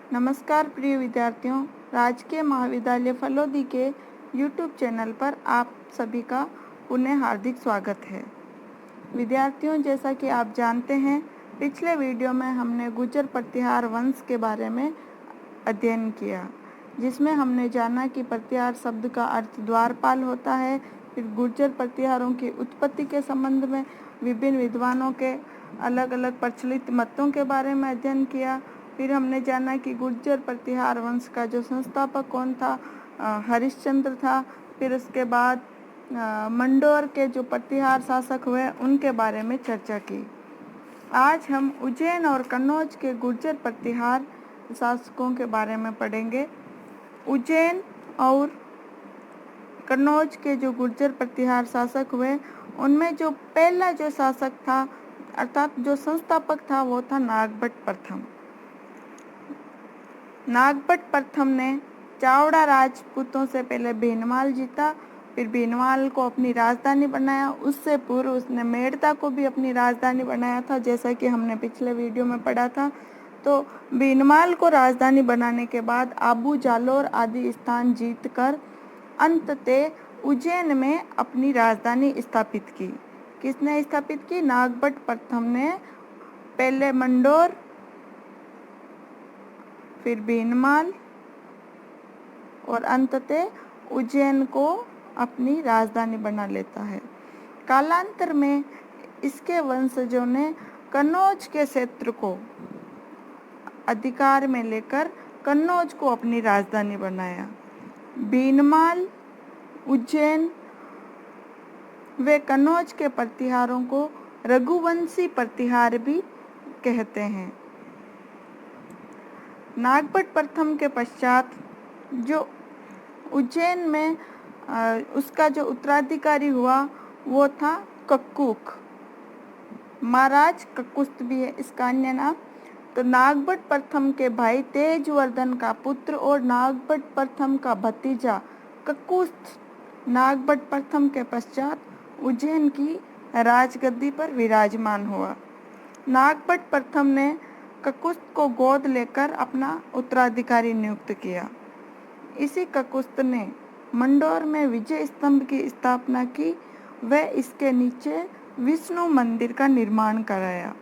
नमस्कार प्रिय विद्यार्थियों, राजकीय महाविद्यालय फलोदी के YouTube चैनल पर आप सभी का पुनः हार्दिक स्वागत है। विद्यार्थियों, जैसा कि आप जानते हैं, पिछले वीडियो में हमने गुर्जर प्रतिहार वंश के बारे में अध्ययन किया, जिसमें हमने जाना कि प्रतिहार शब्द का अर्थ द्वारपाल होता है। फिर गुर्जर प्रतिहारों की उत्पत्ति के संबंध में विभिन्न विद्वानों के अलग अलग प्रचलित मतों के बारे में अध्ययन किया। फिर हमने जाना कि गुर्जर प्रतिहार वंश का जो संस्थापक कौन था, हरिश्चंद्र था। फिर उसके बाद मंडोर के जो प्रतिहार शासक हुए उनके बारे में चर्चा की। आज हम उज्जैन और कन्नौज के गुर्जर प्रतिहार शासकों के बारे में पढ़ेंगे। उज्जैन और कन्नौज के जो गुर्जर प्रतिहार शासक हुए, उनमें जो पहला जो शासक था अर्थात जो संस्थापक था वो था नागभट्ट प्रथम। नागभट्ट प्रथम ने चावड़ा राजपूतों से पहले भीनमाल जीता, फिर भीनमाल को अपनी राजधानी बनाया। उससे पूर्व उसने मेड़ता को भी अपनी राजधानी बनाया था, जैसा कि हमने पिछले वीडियो में पढ़ा था। तो भीनमाल को राजधानी बनाने के बाद आबू जालोर आदि स्थान जीतकर अंततः उज्जैन में अपनी राजधानी स्थापित की। किसने स्थापित की? नागभट्ट प्रथम ने पहले मंडोर, फिर भीनमाल और अंततः उज्जैन को अपनी राजधानी बना लेता है। कालांतर में इसके वंशजों ने कन्नौज के क्षेत्र को अधिकार में लेकर कन्नौज को अपनी राजधानी बनाया। भीनमाल, उज्जैन व कन्नौज के प्रतिहारों को रघुवंशी प्रतिहार भी कहते हैं। नागभट्ट प्रथम के पश्चात जो उज्जैन में उसका जो उत्तराधिकारी हुआ वो था कक्कुक। महाराज ककुस्त भी है इसका अन्य नाम। तो नागभट्ट प्रथम के भाई तेजवर्धन का पुत्र और नागभट्ट प्रथम का भतीजा ककुस्त नागभट्ट प्रथम के पश्चात उज्जैन की राजगद्दी पर विराजमान हुआ। नागभट्ट प्रथम ने ककुस्त को गोद लेकर अपना उत्तराधिकारी नियुक्त किया। इसी ककुस्त ने मंडोर में विजय स्तंभ की स्थापना की व इसके नीचे विष्णु मंदिर का निर्माण कराया।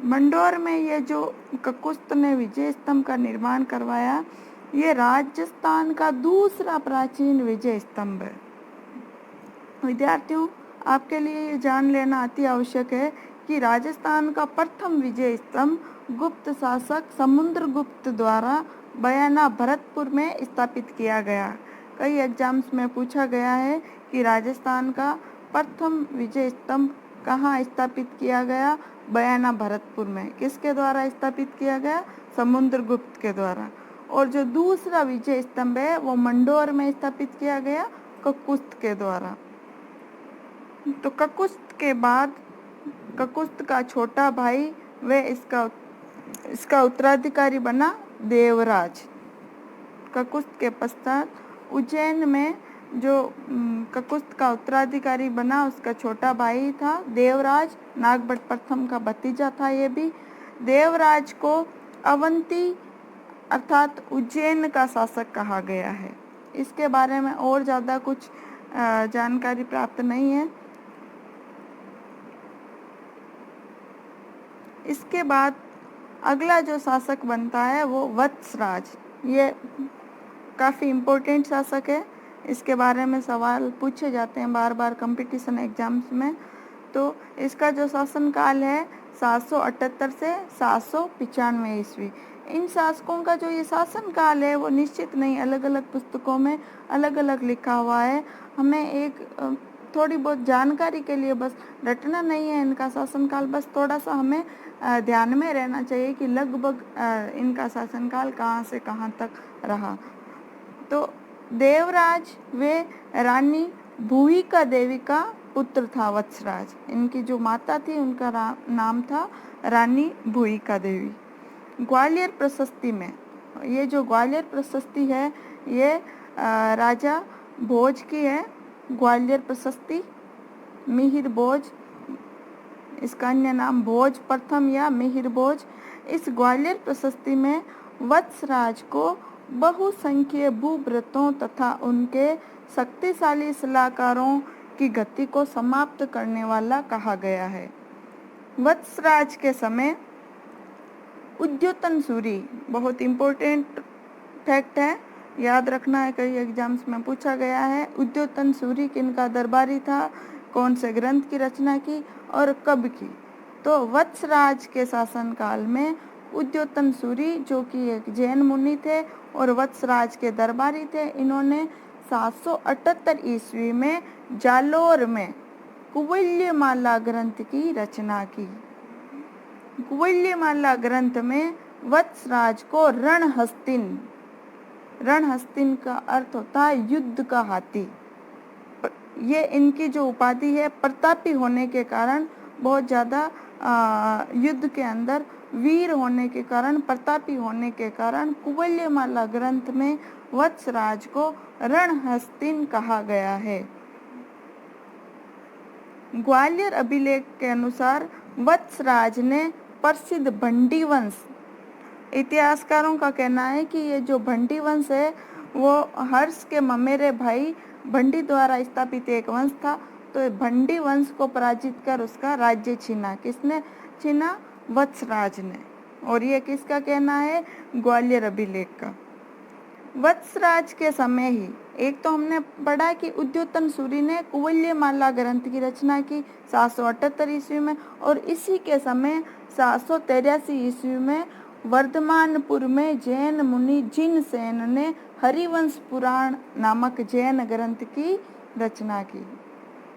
मंडोर में ये जो ककुस्त ने विजय स्तंभ का निर्माण करवाया, ये राजस्थान का दूसरा प्राचीन विजय स्तंभ है। विद्यार्थियों, आपके लिए ये जान लेना अति आवश्यक है कि राजस्थान का प्रथम विजय स्तंभ गुप्त शासक समुद्रगुप्त द्वारा बयाना भरतपुर में स्थापित किया गया। कई एग्जाम्स में पूछा गया है कि राजस्थान का प्रथम विजय स्तंभ कहाँ स्थापित किया गया? बयाना भरतपुर में। किसके द्वारा स्थापित किया गया? समुद्रगुप्त के द्वारा। और जो दूसरा विजय स्तंभ है वो मंडोर में स्थापित किया गया ककुस्त के द्वारा। तो ककुस्त के बाद ककुस्त का छोटा भाई व इसका उत्तराधिकारी बना देवराज। ककुस्त के पश्चात उज्जैन में जो ककुस्त का उत्तराधिकारी बना उसका छोटा भाई था देवराज, नागभट्ट प्रथम का भतीजा था ये भी। देवराज को अवंती अर्थात उज्जैन का शासक कहा गया है। इसके बारे में और ज़्यादा कुछ जानकारी प्राप्त नहीं है। इसके बाद अगला जो शासक बनता है वो वत्सराज। ये काफ़ी इम्पोर्टेंट शासक है। इसके बारे में सवाल पूछे जाते हैं बार बार कंपटीशन एग्जाम्स में। तो इसका जो शासनकाल है 778 से 795 ईस्वी। इन शासकों का जो ये शासनकाल है वो निश्चित नहीं, अलग अलग पुस्तकों में अलग अलग लिखा हुआ है। हमें एक थोड़ी बहुत जानकारी के लिए बस रटना नहीं है इनका शासनकाल, बस थोड़ा सा हमें ध्यान में रहना चाहिए कि लगभग इनका शासनकाल कहाँ से कहाँ तक रहा। तो देवराज वे रानी भूविका देवी का पुत्र था वत्सराज। इनकी जो माता थी उनका नाम था रानी भूविका देवी। ग्वालियर प्रशस्ति में ये जो ग्वालियर प्रशस्ति है ये राजा भोज की है। ग्वालियर प्रशस्ति मिहिर भोज, इसका अन्य नाम भोज प्रथम या मिहिर भोज। इस ग्वालियर प्रशस्ति में वत्सराज को बहुसंख्य भूभृतों तथा उनके शक्तिशाली सलाहकारों की गति को समाप्त करने वाला कहा गया है। वत्सराज के समय उद्योतन सूरी, बहुत इम्पोर्टेंट फैक्ट है, याद रखना है, कई एग्जाम्स में पूछा गया है। उद्योतन सूरी किनका दरबारी था, कौन से ग्रंथ की रचना की और कब की? तो वत्सराज के शासनकाल में उद्योतन सूरी, जो कि एक जैन मुनि थे और वत्सराज के दरबारी थे, इन्होंने 778 ईस्वी में जालोर में कुवल्यमाला ग्रंथ की रचना की। कुवल्यमाला ग्रंथ में वत्सराज को रणहस्तिन का अर्थ होता है युद्ध का हाथी। ये इनकी जो उपाधि है, प्रतापी होने के कारण, बहुत ज़्यादा युद्ध के अंदर वीर होने के कारण, प्रतापी होने के कारण कुवल्यमाला ग्रंथ में वत्सराज को रणहस्तिन कहा गया है। ग्वालियर अभिलेख के अनुसार वत्सराज ने प्रसिद्ध भंडी वंश, इतिहासकारों का कहना है कि ये जो भंडी वंश है वो हर्ष के ममेरे भाई भंडी द्वारा स्थापित एक वंश था। तो भंडी वंश को पराजित कर उसका राज्य छीना। किसने छीना? वत्सराज ने। और ये किसका कहना है? ग्वालियर अभिलेख का। वत्सराज के समय ही, एक तो हमने पढ़ा कि उद्योतन सूरी ने कुवल्यमाला ग्रंथ की रचना की 778 ईस्वी में, और इसी के समय 783 ईस्वी में वर्धमानपुर में जैन मुनि जिनसेन ने हरिवंश पुराण नामक जैन ग्रंथ की रचना की।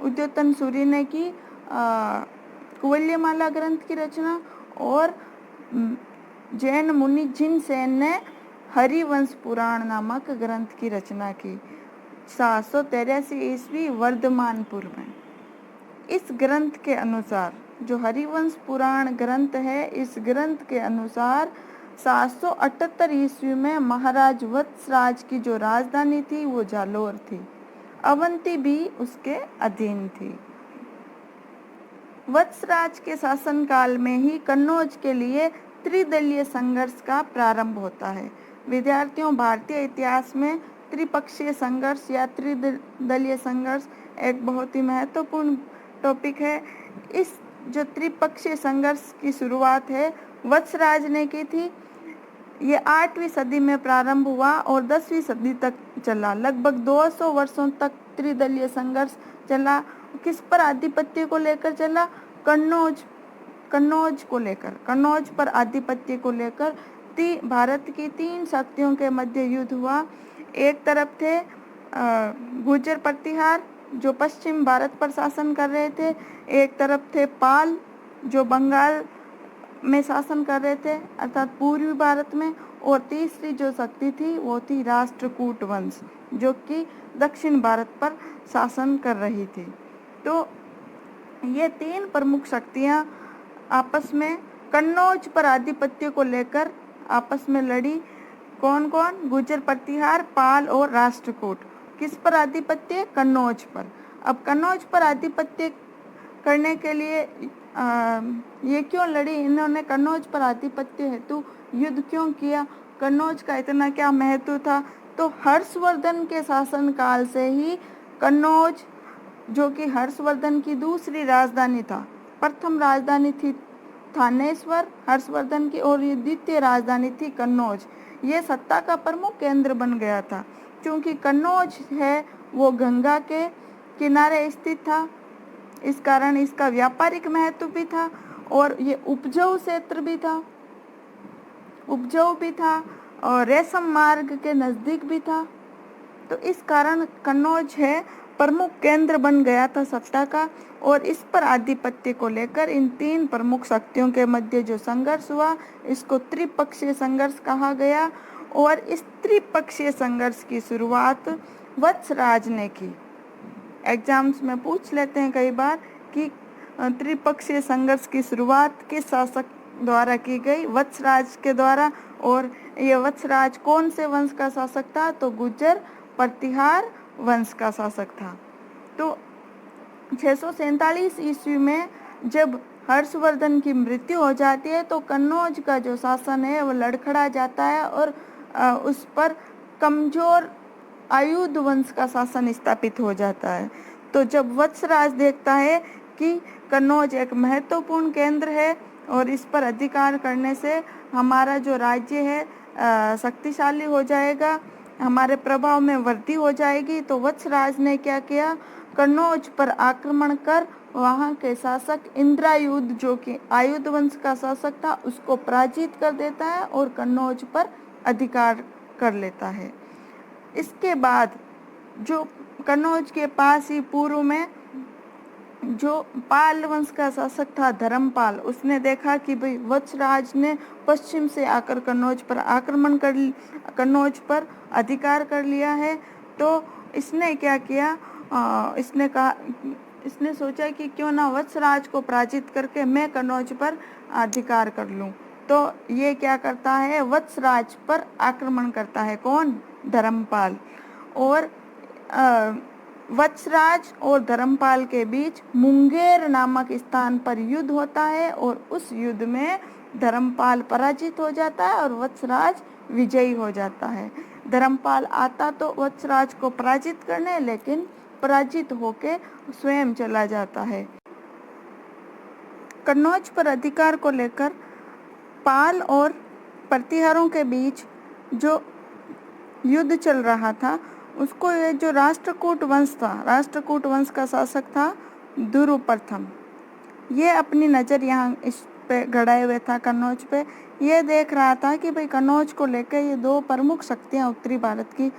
उद्योतन सूरी ने की कुवल्यमाला ग्रंथ की रचना, और जैन मुनि जिनसेन ने हरिवंश पुराण नामक ग्रंथ की रचना की 783 ईस्वी वर्धमानपुर में। इस ग्रंथ के अनुसार, जो हरिवंश पुराण ग्रंथ है, इस ग्रंथ के अनुसार 778 ईस्वी में महाराज वत्सराज की जो राजधानी थी वो जालोर थी। अवंती भी उसके अधीन थी। वत्सराज के शासनकाल में ही कन्नौज के लिए त्रिदलीय संघर्ष का प्रारंभ होता है। विद्यार्थियों, भारतीय इतिहास में त्रिपक्षीय संघर्ष या त्रिदलीय संघर्ष एक बहुत ही महत्वपूर्ण टॉपिक है। इस जो त्रिपक्षीय संघर्ष की शुरुआत है वत्सराज ने की थी। ये 8वीं सदी में प्रारंभ हुआ और 10वीं सदी तक चला। लगभग 200 वर्षों तक त्रिदलीय संघर्ष चला। किस पर आधिपत्य को लेकर चला? कन्नौज को लेकर, कन्नौज पर आधिपत्य को लेकर भारत की 3 शक्तियों के मध्य युद्ध हुआ। एक तरफ थे गुर्जर प्रतिहार, जो पश्चिम भारत पर शासन कर रहे थे। एक तरफ थे पाल, जो बंगाल में शासन कर रहे थे, अर्थात पूर्वी भारत में। और तीसरी जो शक्ति थी वो थी राष्ट्रकूट वंश, जो कि दक्षिण भारत पर शासन कर रही थी। तो ये 3 प्रमुख शक्तियां आपस में कन्नौज पर आधिपत्य को लेकर आपस में लड़ी। कौन कौन? गुर्जर प्रतिहार, पाल और राष्ट्रकूट। किस पर आधिपत्य? कन्नौज पर। अब कन्नौज पर आधिपत्य करने के लिए ये क्यों लड़ी इन्होंने? कन्नौज पर आधिपत्य हेतु युद्ध क्यों किया? कन्नौज का इतना क्या महत्व था? तो हर्षवर्धन के शासनकाल से ही कन्नौज, जो कि हर्षवर्धन की दूसरी राजधानी था, प्रथम राजधानी थी थानेश्वर हर्षवर्धन की, और ये द्वितीय राजधानी थी कन्नौज। ये सत्ता का प्रमुख केंद्र बन गया था। क्योंकि कन्नौज है वो गंगा के किनारे स्थित था, इस कारण इसका व्यापारिक महत्व भी था, और ये उपजाऊ क्षेत्र भी था, और रेशम मार्ग के नज़दीक भी था। तो इस कारण कन्नौज है प्रमुख केंद्र बन गया था सत्ता का। और इस पर आधिपत्य को लेकर इन 3 प्रमुख शक्तियों के मध्य जो संघर्ष हुआ, इसको त्रिपक्षीय संघर्ष कहा गया। और इस त्रिपक्षीय संघर्ष की शुरुआत वत्सराज ने की। एग्जाम्स में पूछ लेते हैं कई बार कि त्रिपक्षीय संघर्ष की शुरुआत किस शासक द्वारा की गई? वत्सराज के द्वारा। और ये वत्सराज कौन से वंश का शासक था? तो गुर्जर प्रतिहार वंश का शासक था। तो 647 ईस्वी में जब हर्षवर्धन की मृत्यु हो जाती है तो कन्नौज का जो शासन है वो लड़खड़ा जाता है और उस पर कमजोर आयुध वंश का शासन स्थापित हो जाता है। तो जब वत्सराज देखता है कि कन्नौज एक महत्वपूर्ण केंद्र है और इस पर अधिकार करने से हमारा जो राज्य है शक्तिशाली हो जाएगा, हमारे प्रभाव में वृद्धि हो जाएगी, तो वत्सराज ने क्या किया, कन्नौज पर आक्रमण कर वहाँ के शासक इंद्रायुध जो कि आयुध वंश का शासक था उसको पराजित कर देता है और कन्नौज पर अधिकार कर लेता है। इसके बाद जो कन्नौज के पास ही पूर्व में जो पाल वंश का शासक था धर्मपाल, उसने देखा कि भाई वत्सराज ने पश्चिम से आकर कन्नौज पर आक्रमण कर कन्नौज पर अधिकार कर लिया है, तो इसने क्या किया, इसने सोचा कि क्यों ना वत्सराज को पराजित करके मैं कन्नौज पर अधिकार कर लूं। तो ये क्या करता है, वत्सराज पर आक्रमण करता है। कौन? धर्मपाल। और वत्सराज और धर्मपाल के बीच मुंगेर नामक स्थान पर युद्ध होता है और उस युद्ध में धर्मपाल पराजित हो जाता है और वत्सराज विजयी हो जाता है। धर्मपाल आता तो वत्सराज को पराजित करने, लेकिन पराजित होके स्वयं चला जाता है। कन्नौज पर अधिकार को लेकर पाल और प्रतिहारों के बीच जो युद्ध चल रहा था उसको ये जो राष्ट्रकूट वंश था, राष्ट्रकूट वंश का शासक था दुर्र प्रथम, ये अपनी नज़र यहाँ इस पे गड़ाए हुए था कन्नौज पे। ये देख रहा था कि भाई कन्नौज को लेकर ये दो प्रमुख शक्तियाँ उत्तरी भारत की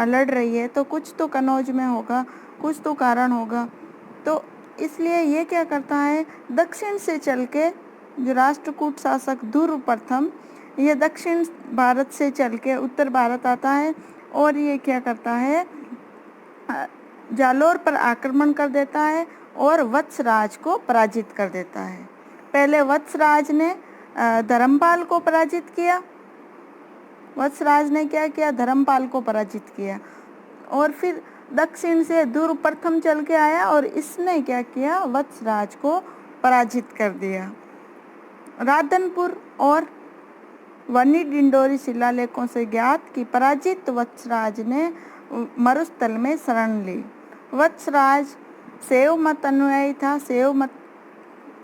लड़ रही है, तो कुछ तो कन्नौज में होगा, कुछ तो कारण होगा। तो इसलिए ये क्या करता है, दक्षिण से चल के जो राष्ट्रकूट शासक दुर्र प्रथम, ये दक्षिण भारत से चल के उत्तर भारत आता है और ये क्या करता है, जालोर पर आक्रमण कर देता है और वत्सराज को पराजित कर देता है। पहले वत्सराज ने धर्मपाल को पराजित किया, वत्सराज ने क्या किया, धर्मपाल को पराजित किया, और फिर दक्षिण से दुर्र प्रथम चल के आया और इसने क्या किया, वत्सराज को पराजित कर दिया। राधनपुर और वनी डिंडोरी शिलालेखों से ज्ञात कि पराजित वत्सराज ने मरुस्थल में शरण ली। वत्सराज शैव मत अनुयायी था, शैव मत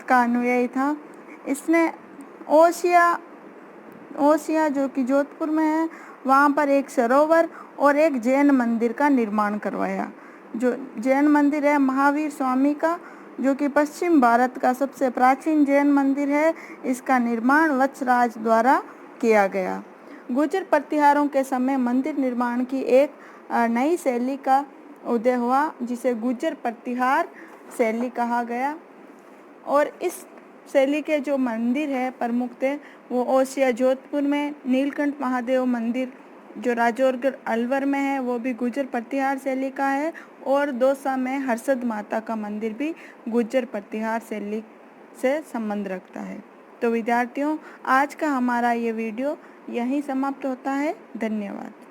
का अनुयायी था। इसने ओसिया जो कि जोधपुर में है, वहाँ पर एक सरोवर और एक जैन मंदिर का निर्माण करवाया। जो जैन मंदिर है महावीर स्वामी का, जो कि पश्चिम भारत का सबसे प्राचीन जैन मंदिर है, इसका निर्माण वत्सराज द्वारा किया गया। गुर्जर प्रतिहारों के समय मंदिर निर्माण की एक नई शैली का उदय हुआ जिसे गुर्जर प्रतिहार शैली कहा गया। और इस शैली के जो मंदिर है प्रमुख थे वो ओसिया जोधपुर में, नीलकंठ महादेव मंदिर जो राजौरगढ़ अलवर में है वो भी गुर्जर प्रतिहार शैली का है, और दौसा में हर्षद माता का मंदिर भी गुर्जर प्रतिहार शैली से संबंध रखता है। तो विद्यार्थियों, आज का हमारा ये वीडियो यहीं समाप्त होता है। धन्यवाद।